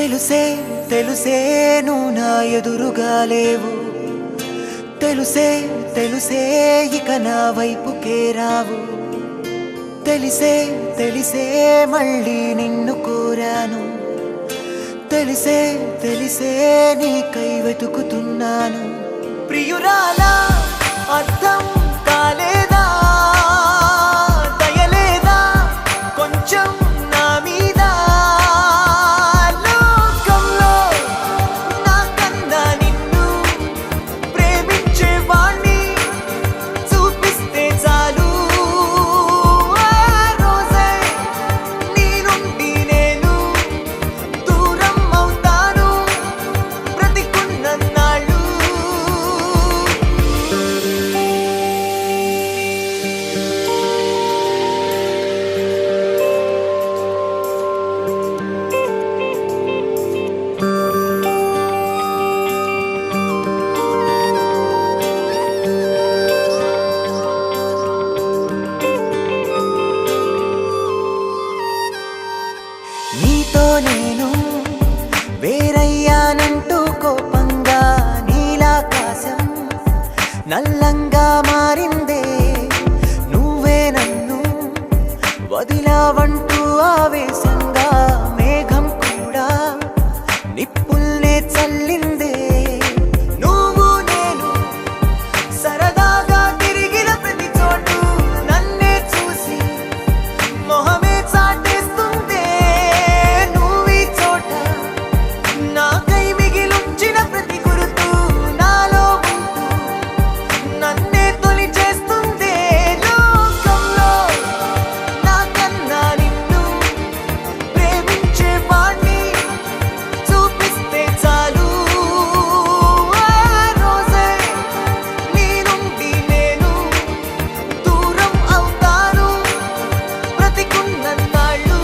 తెలుసే తెలుసే నువ్వు నా ఎదురుగా లేవు, తెలుసే తెలుసే ఇక నా వైపుకే రావు, తెలిసే తెలిసే మళ్ళీ నిన్ను కోరాను, తెలిసే తెలిసే నీకై వెతుకుతున్నాను. ప్రియురాలా అర్థం కాలేదా, దయలేదా కొంచెం నా మీద, లోకంలో నాకన్నా నిన్ను ప్రేమించే వాణ్ణి చూపిస్తే చాలు. ఆ రోజే నీ నుండి నేను దూరం అవుతాను బ్రతికున్నన్నాళ్ళు. నీతో నేను వేరయ్యానంటూ కోపంగా నీలాకాశం నల్లంగా మారిందే, నువ్వే నన్ను వదిలావంటూ ఆవేశంగా మేఘం కూడా నిప్పుల్నే చల్లిందే. నువ్వు నేను సరదాగా తిరిగిన ప్రతి చోటు నన్నే చూసి మొహమే చాటేస్తుందే. నువ్వీ చోట నాకై మిగిలుంచిన ప్రతి గురుతు నాలో ఉంటూ నన్నే తొలి చేస్తుందే. లోకంలో నాకన్నా నిన్ను ప్రేమించే వాణ్ణి చూపిస్తే చాలు. ఆ రోజే నీ నుండి నేను దూరం అవుతాను బ్రతికున్నన్నాళ్ళు.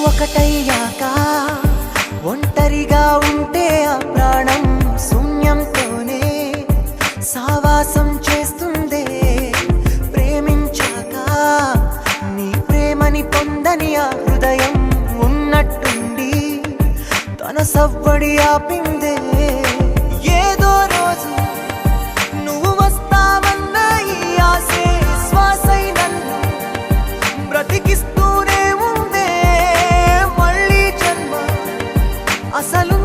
ఒకటయ్యాక ఒంటరిగా ఉంటే ఆ ప్రాణం శూన్యంతోనే సావాసం చేస్తుందే. ప్రేమించాక నీ ప్రేమని పొందని ఆ హృదయం ఉన్నట్టుండి తన సవ్వడి ఆపిందే. ఏదో రోజు నువ్వు వస్తావన్న ఈ ఆశే శ్వాసై నన్ను బ్రతికిస్తూనే ఉందే. మళ్ళీ జన్మ అసలు